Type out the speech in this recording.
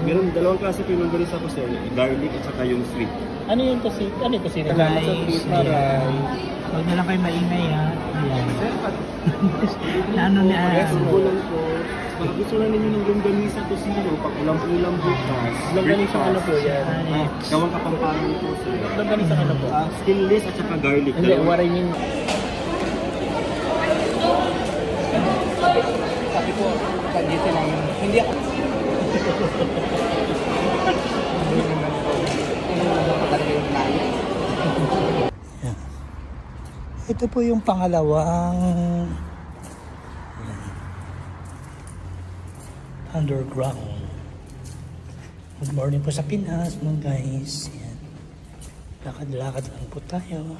Meron dalawang klase po yung longganisa ko sir, garlic at saka yung sweet. Ano yung tosi? Ano yung tosi? Guys, huwag na lang kayo maingay ha. Ayan. Na ano na. Bulang po. Pag gusto na ninyo ng longganisa to sino, pag ulam-ulam bukas. Longganisa ano po yan? Gawang kapampangan po sir. Longganisa ano po? Skinless at saka garlic. Hindi, what I mean. Sabi ko, dito lang. Hindi ako. Ito po yung pangalawang underground. Good morning po sa Pinas mga guys. Lakad-lakad lang po tayo.